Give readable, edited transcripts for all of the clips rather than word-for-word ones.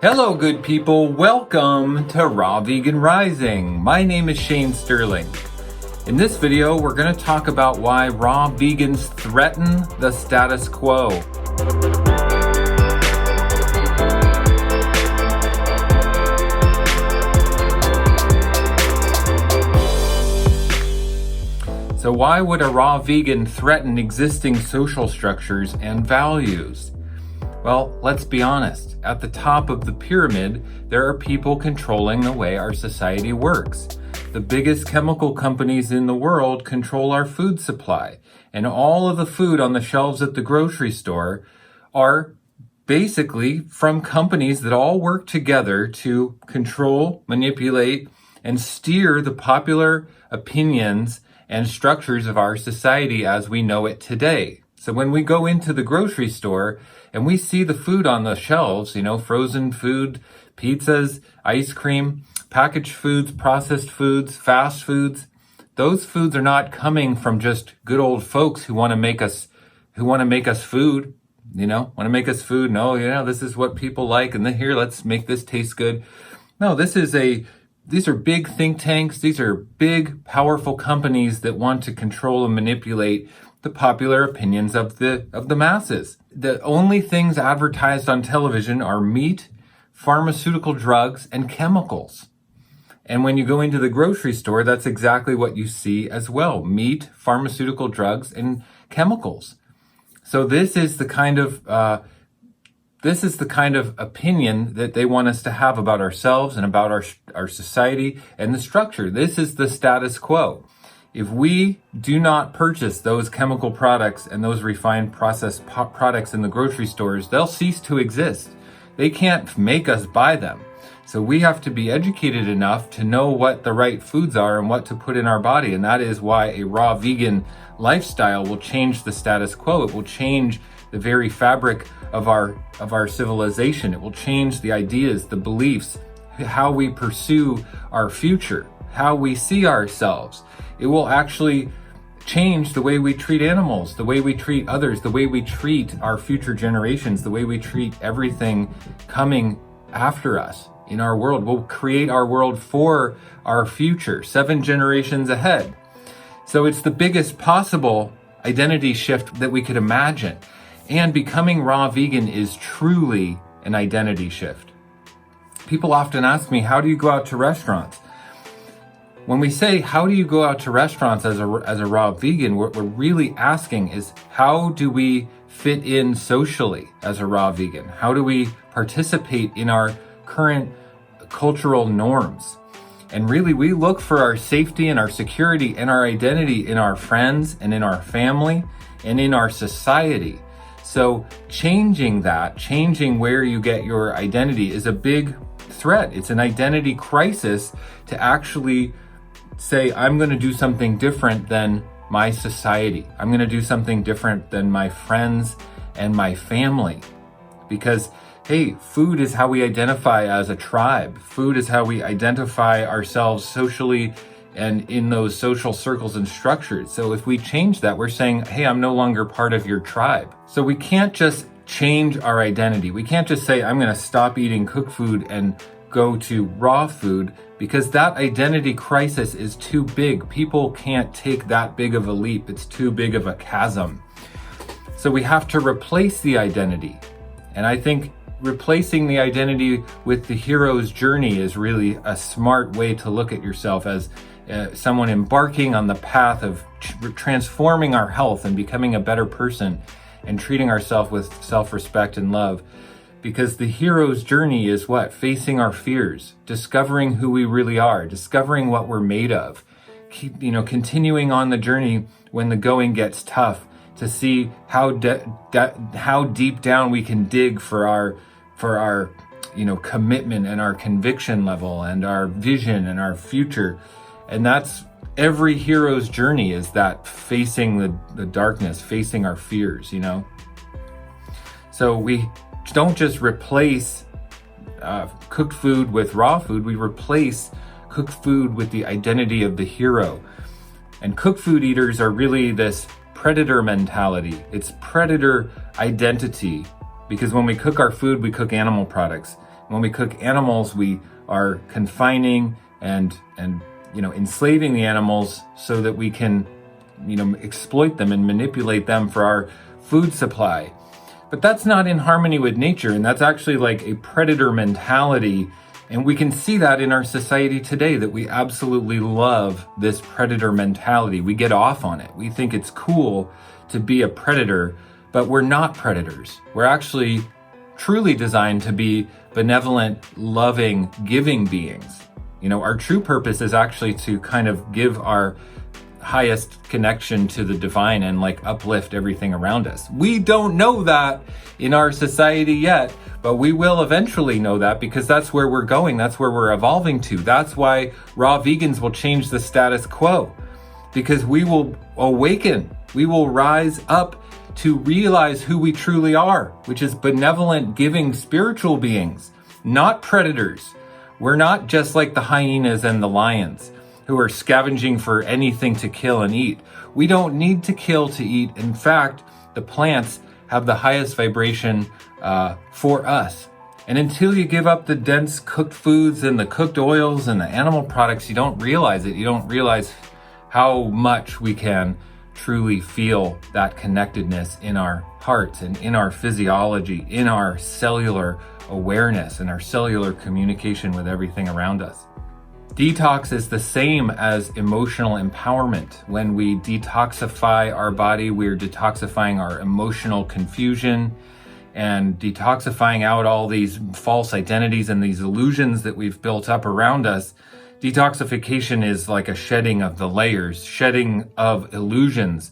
Hello, good people. Welcome to Raw Vegan Rising. My name is Shane Sterling. In this video, we're going to talk about why raw vegans threaten the status quo. So why would a raw vegan threaten existing social structures and values? Well, let's be honest. At the top of the pyramid, there are people controlling the way our society works. The biggest chemical companies in the world control our food supply, and all of the food on the shelves at the grocery store are basically from companies that all work together to control, manipulate, and steer the popular opinions and structures of our society as we know it today. So when we go into the grocery store and we see the food on the shelves, frozen food, pizzas, ice cream, packaged foods, processed foods, fast foods, those foods are not coming from just good old folks who want to make us food, No, this is what people like, and then here, let's make this taste good. No, these are big think tanks. These are big, powerful companies that want to control and manipulate the popular opinions of the masses. The only things advertised on television are meat, pharmaceutical drugs, and chemicals. And when you go into the grocery store, that's exactly what you see as well: meat, pharmaceutical drugs, and chemicals. So this is the kind of opinion that they want us to have about ourselves and about our society and the structure. This is the status quo. If we do not purchase those chemical products and those refined processed products in the grocery stores, they'll cease to exist. They can't make us buy them. So we have to be educated enough to know what the right foods are and what to put in our body. And that is why a raw vegan lifestyle will change the status quo. It will change the very fabric of our civilization. It will change the ideas, the beliefs, how we pursue our future, how we see ourselves. It will actually change the way we treat animals, the way we treat others, the way we treat our future generations, the way we treat everything coming after us in our world. We'll create our world for our future, 7 generations ahead. So it's the biggest possible identity shift that we could imagine. And becoming raw vegan is truly an identity shift. People often ask me, how do you go out to restaurants? When we say, how do you go out to restaurants as a raw vegan, what we're really asking is, how do we fit in socially as a raw vegan? How do we participate in our current cultural norms? And really, we look for our safety and our security and our identity in our friends and in our family and in our society. So changing where you get your identity is a big threat. It's an identity crisis to actually say, I'm going to do something different than my society. I'm going to do something different than my friends and my family. Because, hey, food is how we identify as a tribe. Food is how we identify ourselves socially and in those social circles and structures. So if we change that, we're saying, hey, I'm no longer part of your tribe. So we can't just change our identity. We can't just say, I'm going to stop eating cooked food and go to raw food, because that identity crisis is too big. People can't take that big of a leap. It's too big of a chasm. So we have to replace the identity. And I think replacing the identity with the hero's journey is really a smart way to look at yourself as someone embarking on the path of transforming our health and becoming a better person and treating ourselves with self-respect and love. Because the hero's journey is what? Facing our fears, discovering who we really are, discovering what we're made of, continuing on the journey when the going gets tough, to see how deep down we can dig for our commitment and our conviction level and our vision and our future. And that's every hero's journey, is that facing the darkness, facing our fears, So we don't just replace cooked food with raw food. We replace cooked food with the identity of the hero. And cooked food eaters are really this predator mentality. It's predator identity, because when we cook our food, we cook animal products. When we cook animals, we are confining and enslaving the animals so that we can exploit them and manipulate them for our food supply. But that's not in harmony with nature, and that's actually like a predator mentality. And we can see that in our society today, that we absolutely love this predator mentality. We get off on it. We think it's cool to be a predator, but we're not predators. We're actually truly designed to be benevolent, loving, giving beings. Our true purpose is actually to kind of give our highest connection to the divine and uplift everything around us. We don't know that in our society yet, but we will eventually know that, because that's where we're going. That's where we're evolving to. That's why raw vegans will change the status quo, because we will awaken. We will rise up to realize who we truly are, which is benevolent, giving, spiritual beings, not predators. We're not just like the hyenas and the lions who are scavenging for anything to kill and eat. We don't need to kill to eat. In fact, the plants have the highest vibration for us. And until you give up the dense cooked foods and the cooked oils and the animal products, you don't realize it. You don't realize how much we can truly feel that connectedness in our hearts and in our physiology, in our cellular awareness and our cellular communication with everything around us. Detox is the same as emotional empowerment. When we detoxify our body, we're detoxifying our emotional confusion and detoxifying out all these false identities and these illusions that we've built up around us. Detoxification is like a shedding of the layers, shedding of illusions.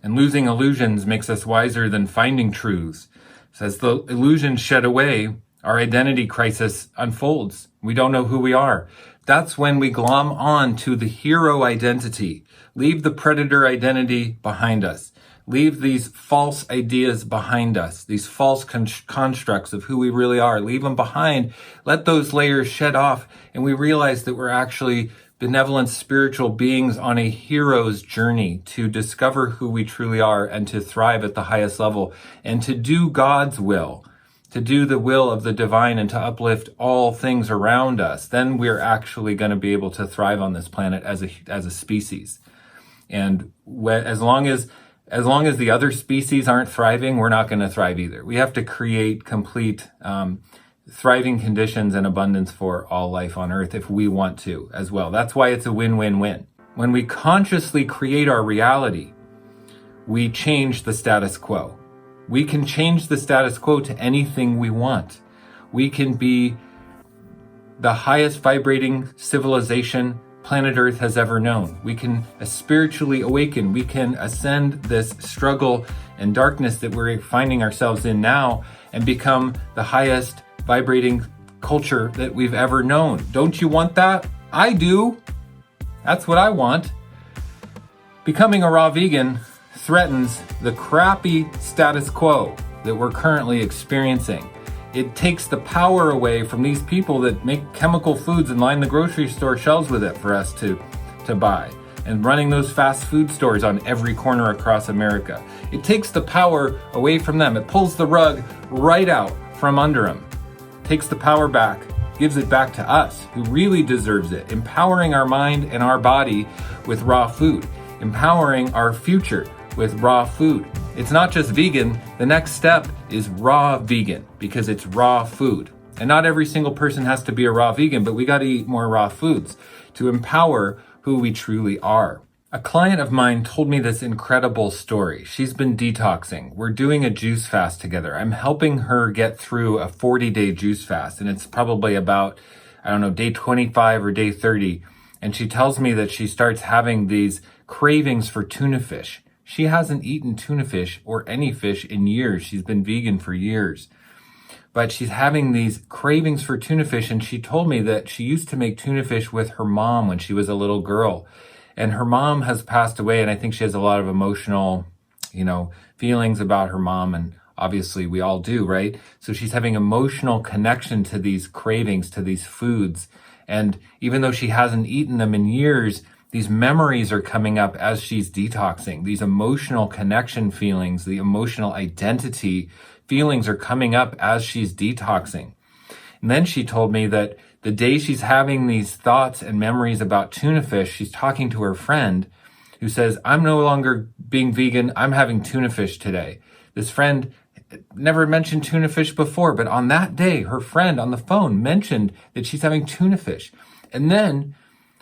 And losing illusions makes us wiser than finding truths. So as the illusions shed away, our identity crisis unfolds. We don't know who we are. That's when we glom on to the hero identity. Leave the predator identity behind us. Leave these false ideas behind us, these false constructs of who we really are. Leave them behind. Let those layers shed off, and we realize that we're actually benevolent spiritual beings on a hero's journey to discover who we truly are and to thrive at the highest level and to do God's will. To do the will of the divine and to uplift all things around us. Then we're actually going to be able to thrive on this planet as a species. And as long as the other species aren't thriving, we're not going to thrive either. We have to create complete thriving conditions and abundance for all life on Earth if we want to as well. That's why it's a win-win-win. When we consciously create our reality, we change the status quo. We can change the status quo to anything we want. We can be the highest vibrating civilization planet Earth has ever known. We can spiritually awaken. We can ascend this struggle and darkness that we're finding ourselves in now and become the highest vibrating culture that we've ever known. Don't you want that? I do. That's what I want. Becoming a raw vegan threatens the crappy status quo that we're currently experiencing. It takes the power away from these people that make chemical foods and line the grocery store shelves with it for us to buy, and running those fast food stores on every corner across America. It takes the power away from them. It pulls the rug right out from under them. Takes the power back, gives it back to us, who really deserves it, empowering our mind and our body with raw food, empowering our future with raw food. It's not just vegan. The next step is raw vegan, because it's raw food. And not every single person has to be a raw vegan, but we got to eat more raw foods to empower who we truly are. A client of mine told me this incredible story. She's been detoxing. We're doing a juice fast together. I'm helping her get through a 40-day juice fast, and it's probably about, day 25 or day 30. And she tells me that she starts having these cravings for tuna fish. She hasn't eaten tuna fish or any fish in years. She's been vegan for years. But she's having these cravings for tuna fish, and she told me that she used to make tuna fish with her mom when she was a little girl. And her mom has passed away, and I think she has a lot of emotional, feelings about her mom, and obviously we all do, right? So she's having emotional connection to these cravings, to these foods. And even though she hasn't eaten them in years, these memories are coming up as she's detoxing. These emotional connection feelings, the emotional identity feelings are coming up as she's detoxing. And then she told me that the day she's having these thoughts and memories about tuna fish, she's talking to her friend who says, I'm no longer being vegan, I'm having tuna fish today. This friend never mentioned tuna fish before, but on that day, her friend on the phone mentioned that she's having tuna fish. And then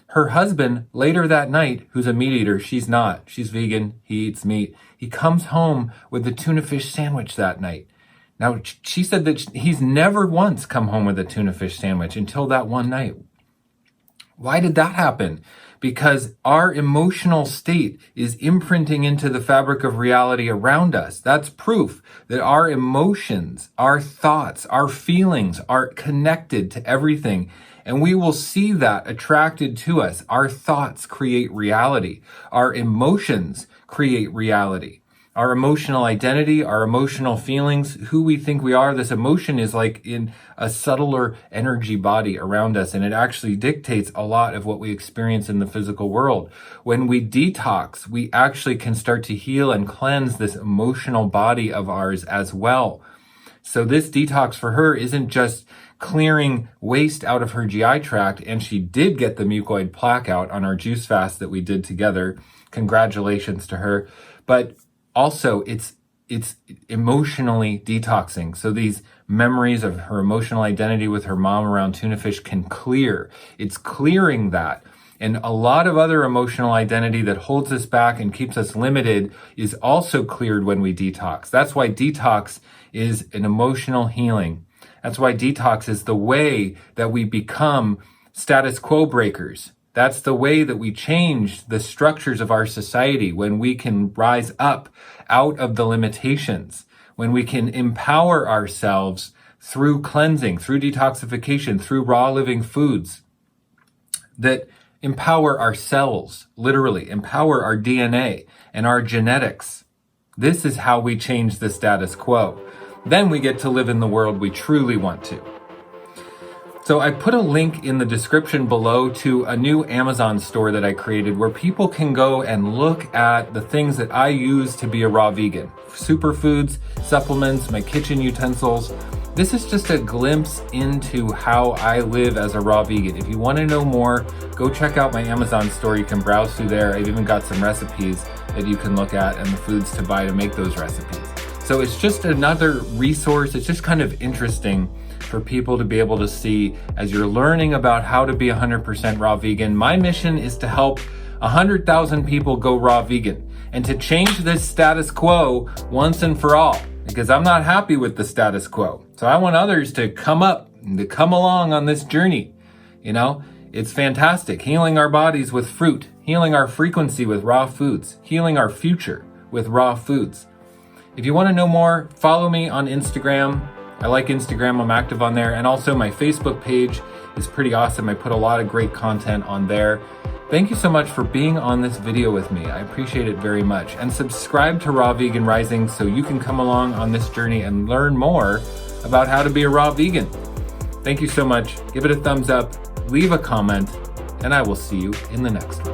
her husband later that night, who's a meat eater, she's not, she's vegan, he eats meat. He comes home with a tuna fish sandwich that night. Now, she said that he's never once come home with a tuna fish sandwich until that one night. Why did that happen? Because our emotional state is imprinting into the fabric of reality around us. That's proof that our emotions, our thoughts, our feelings are connected to everything. And we will see that attracted to us. Our thoughts create reality. Our emotions create reality. Our emotional identity, our emotional feelings, who we think we are, this emotion is like in a subtler energy body around us, and it actually dictates a lot of what we experience in the physical world. When we detox, we actually can start to heal and cleanse this emotional body of ours as well. So this detox for her isn't just clearing waste out of her GI tract, and she did get the mucoid plaque out on our juice fast that we did together. Congratulations to her. But also, it's emotionally detoxing. So these memories of her emotional identity with her mom around tuna fish can clear. It's clearing that. And a lot of other emotional identity that holds us back and keeps us limited is also cleared when we detox. That's why detox is an emotional healing. That's why detox is the way that we become status quo breakers. That's the way that we change the structures of our society, when we can rise up out of the limitations, when we can empower ourselves through cleansing, through detoxification, through raw living foods that empower our cells, literally empower our DNA and our genetics. This is how we change the status quo. Then we get to live in the world we truly want to. So I put a link in the description below to a new Amazon store that I created where people can go and look at the things that I use to be a raw vegan. Superfoods, supplements, my kitchen utensils. This is just a glimpse into how I live as a raw vegan. If you want to know more, go check out my Amazon store. You can browse through there. I've even got some recipes that you can look at and the foods to buy to make those recipes. So it's just another resource. It's just kind of interesting for people to be able to see as you're learning about how to be 100% raw vegan. My mission is to help 100,000 people go raw vegan and to change this status quo once and for all, because I'm not happy with the status quo. So I want others to come up and to come along on this journey. You know, it's fantastic. Healing our bodies with fruit, healing our frequency with raw foods, healing our future with raw foods. If you want to know more, follow me on Instagram. I like Instagram, I'm active on there. And also my Facebook page is pretty awesome. I put a lot of great content on there. Thank you so much for being on this video with me. I appreciate it very much. And subscribe to Raw Vegan Rising so you can come along on this journey and learn more about how to be a raw vegan. Thank you so much. Give it a thumbs up, leave a comment, and I will see you in the next one.